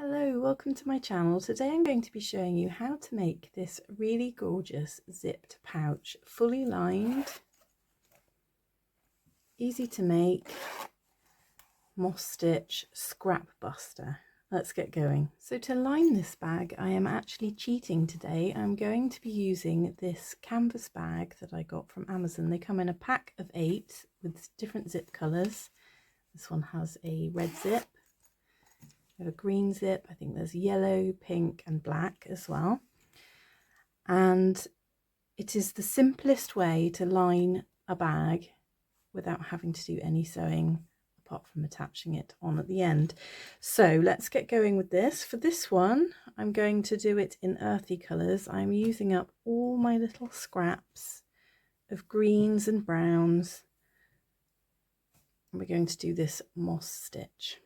Hello, welcome to my channel. Today I'm going to be showing you how to make this really gorgeous zipped pouch, fully lined, easy to make, moss stitch scrap buster. Let's get going. So to line this bag, I am actually cheating today. I'm going to be using this canvas bag that I got from Amazon. They come in a pack of 8 with different zip colours. This one has a red zip. We have a green zip, I think there's yellow, pink and black as well. And it is the simplest way to line a bag without having to do any sewing apart from attaching it on at the end. So let's get going with this. For this one, I'm going to do it in earthy colours. I'm using up all my little scraps of greens and browns. And we're going to do this moss stitch.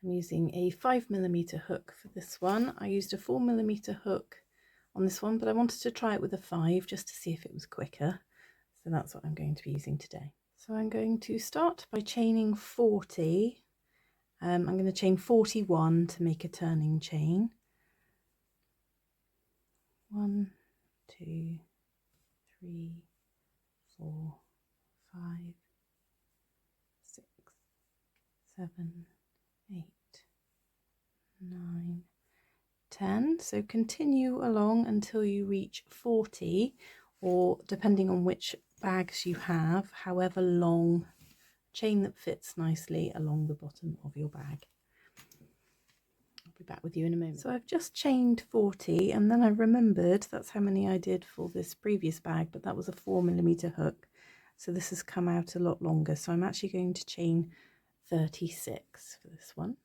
I'm using a 5mm hook for this one. I used a 4mm hook on this one, but I wanted to try it with a 5 just to see if it was quicker. So that's what I'm going to be using today. So I'm going to start by chaining 40. I'm going to chain 41 to make a turning chain. 1, 2, 3, 4, 5, 6, 7, 8, 9, 10. So continue along until you reach 40, or depending on which bags you have, however long chain that fits nicely along the bottom of your bag. I'll be back with you in a moment. So I've just chained 40 and then I remembered that's how many I did for this previous bag, but that was a 4mm hook, so this has come out a lot longer. So I'm actually going to chain 36 for this one.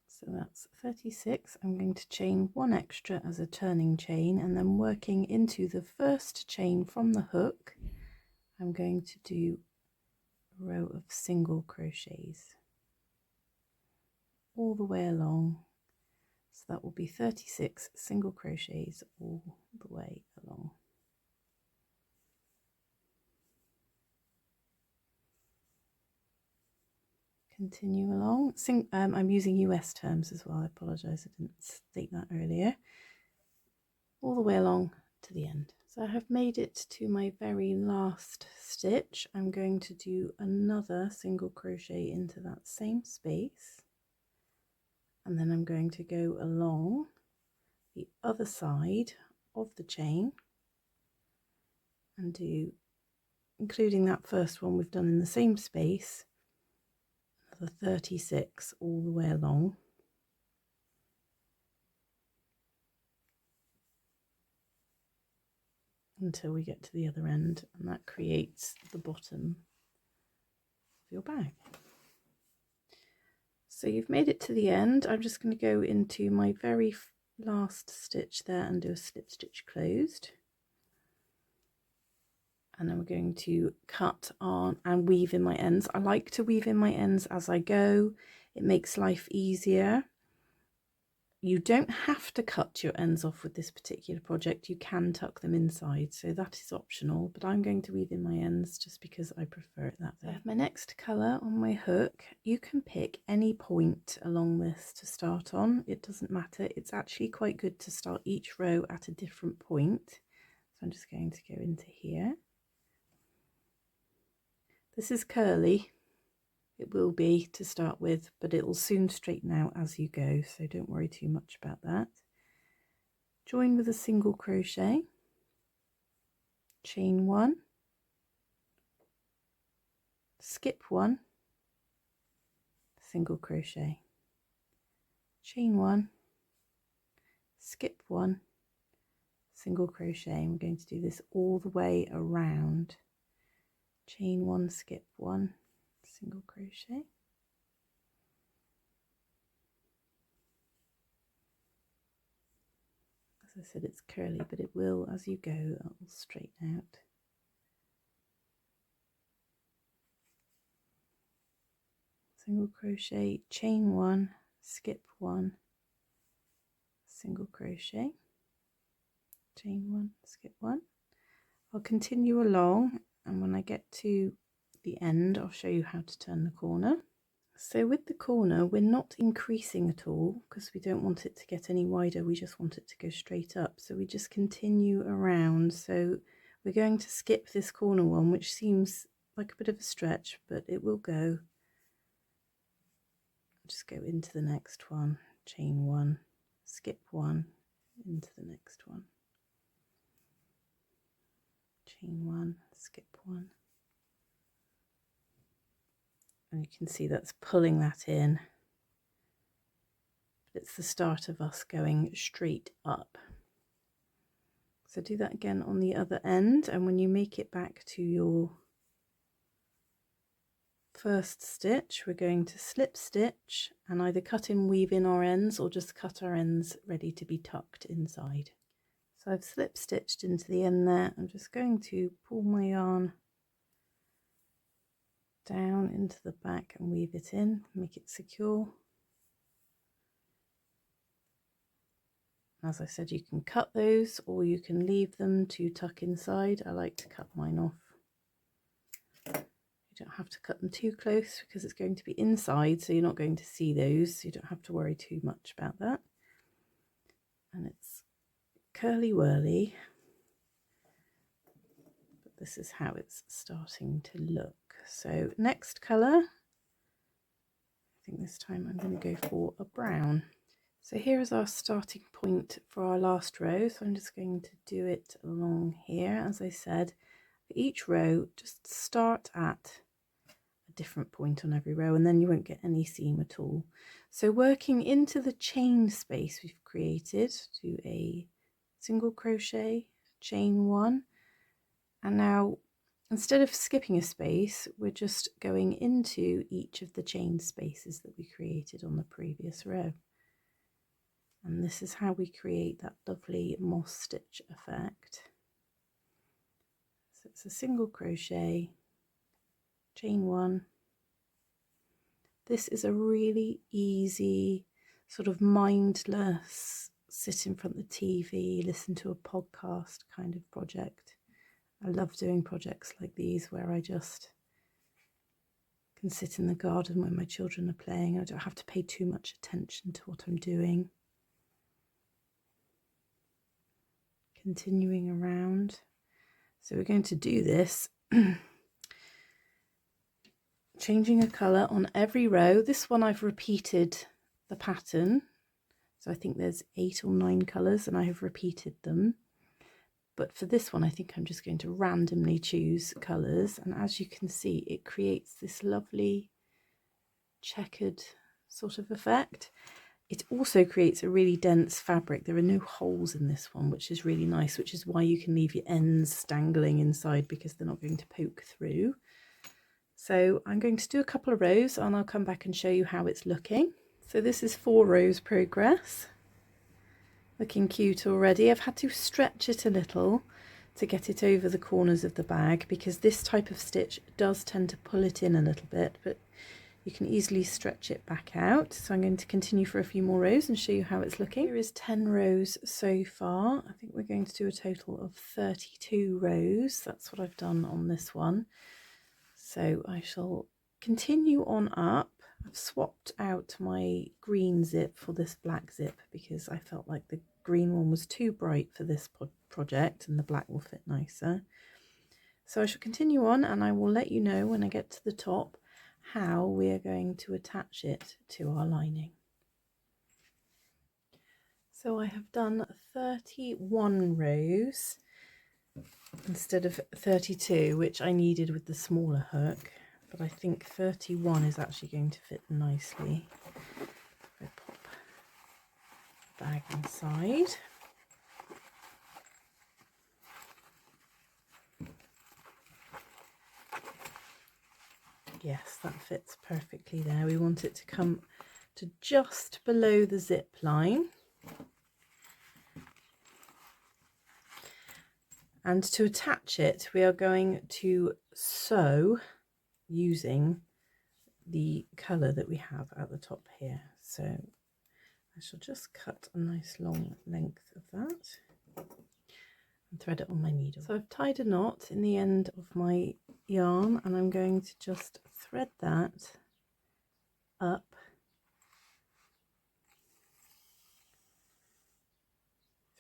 So that's 36. I'm going to chain 1 extra as a turning chain, and then working into the first chain from the hook, I'm going to do a row of single crochets all the way along. So that will be 36 single crochets all the way along. Continue along. I'm using US terms as well. I apologise, I didn't state that earlier. All the way along to the end. So I have made it to my very last stitch. I'm going to do another single crochet into that same space, and then I'm going to go along the other side of the chain and do, including that first one we've done in the same space, the 36 all the way along. Until we get to the other end, and that creates the bottom of your bag. So you've made it to the end. I'm just going to go into my very last stitch there and do a slip stitch closed. And then we're going to cut on and weave in my ends. I like to weave in my ends as I go. It makes life easier. You don't have to cut your ends off with this particular project. You can tuck them inside, so that is optional, but I'm going to weave in my ends just because I prefer it that way. I have my next colour on my hook. You can pick any point along this to start on. It doesn't matter. It's actually quite good to start each row at a different point. So I'm just going to go into here. This is curly. It will be to start with, but it will soon straighten out as you go, so don't worry too much about that. Join with a single crochet, chain 1, skip 1, single crochet, chain 1, skip 1, single crochet, and we're going to do this all the way around. Chain 1, skip 1, single crochet, as I said, it's curly, but it will, as you go, it will straighten out. Single crochet, chain 1, skip 1, single crochet, chain 1, skip 1. I'll continue along, and when I get to the end I'll show you how to turn the corner. So with the corner, we're not increasing at all because we don't want it to get any wider, we just want it to go straight up. So we just continue around. So we're going to skip this corner one, which seems like a bit of a stretch, but it will go. Just go into the next one, chain one, skip one, into the next one, chain one, skip one. And you can see that's pulling that in. It's the start of us going straight up. So do that again on the other end, and when you make it back to your first stitch, we're going to slip stitch and either cut and weave in our ends or just cut our ends ready to be tucked inside. So I've slip stitched into the end there. I'm just going to pull my yarn down into the back and weave it in, make it secure. As I said, you can cut those or you can leave them to tuck inside. I like to cut mine off. You don't have to cut them too close because it's going to be inside, so you're not going to see those. So you don't have to worry too much about that. And it's curly whirly, but this is how it's starting to look. So next colour, I think this time I'm going to go for a brown. So here is our starting point for our last row. So I'm just going to do it along here. As I said, for each row, just start at a different point on every row, and then you won't get any seam at all. So working into the chain space we've created, do a single crochet, chain one, and now instead of skipping a space, we're just going into each of the chain spaces that we created on the previous row. And this is how we create that lovely moss stitch effect. So it's a single crochet, chain one. This is a really easy, sort of mindless, sit in front of the TV, listen to a podcast kind of project. I love doing projects like these where I just can sit in the garden when my children are playing. I don't have to pay too much attention to what I'm doing. Continuing around. So we're going to do this changing a colour on every row. This one I've repeated the pattern, so I think there's 8 or 9 colours and I have repeated them, but for this one I think I'm just going to randomly choose colours, and as you can see it creates this lovely checkered sort of effect. It also creates a really dense fabric. There are no holes in this one, which is really nice, which is why you can leave your ends dangling inside because they're not going to poke through. So I'm going to do a couple of rows and I'll come back and show you how it's looking. So this is 4 rows progress. Looking cute already. I've had to stretch it a little to get it over the corners of the bag because this type of stitch does tend to pull it in a little bit, but you can easily stretch it back out. So I'm going to continue for a few more rows and show you how it's looking. Here is 10 rows so far. I think we're going to do a total of 32 rows. That's what I've done on this one. So I shall continue on up. I've swapped out my green zip for this black zip because I felt like the green one was too bright for this project and the black will fit nicer. So I shall continue on and I will let you know when I get to the top how we are going to attach it to our lining. So I have done 31 rows instead of 32, which I needed with the smaller hook, but I think 31 is actually going to fit nicely. I pop the bag inside. Yes, that fits perfectly there. We want it to come to just below the zip line. And to attach it, we are going to sew using the colour that we have at the top here. So I shall just cut a nice long length of that and thread it on my needle. So I've tied a knot in the end of my yarn and I'm going to just thread that up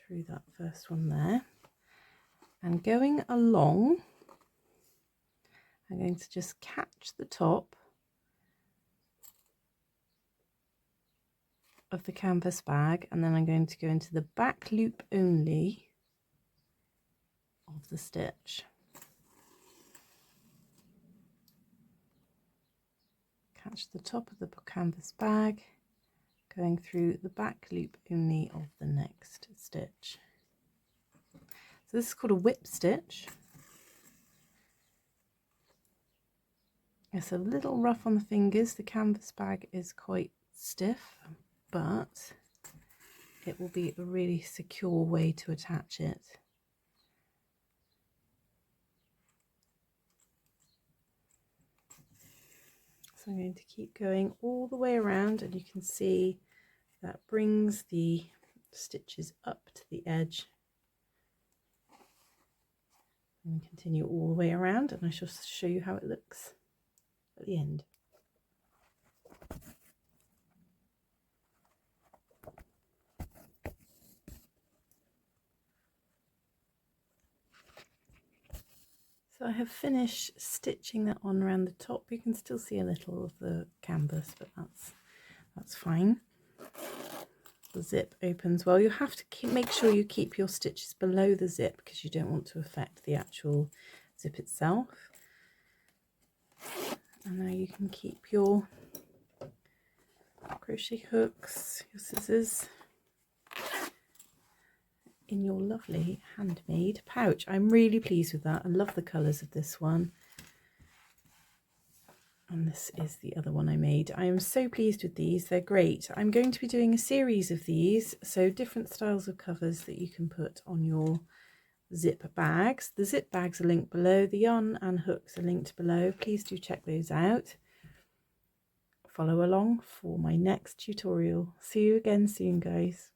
through that first one there, and going along I'm going to just catch the top of the canvas bag, and then I'm going to go into the back loop only of the stitch. Catch the top of the canvas bag, going through the back loop only of the next stitch. So this is called a whip stitch. It's a little rough on the fingers. The canvas bag is quite stiff, but it will be a really secure way to attach it. So I'm going to keep going all the way around, and you can see that brings the stitches up to the edge. And continue all the way around, and I shall show you how it looks at the end. So I have finished stitching that on around the top. You can still see a little of the canvas, but that's fine. The zip opens well. You have to make sure you keep your stitches below the zip because you don't want to affect the actual zip itself. And now you can keep your crochet hooks, your scissors in your lovely handmade pouch. I'm really pleased with that. I love the colours of this one. And this is the other one I made. I am so pleased with these. They're great. I'm going to be doing a series of these, so different styles of covers that you can put on your zip bags. The zip bags are linked below. The yarn and hooks are linked below. Please do check those out. Follow along for my next tutorial. See you again soon, guys.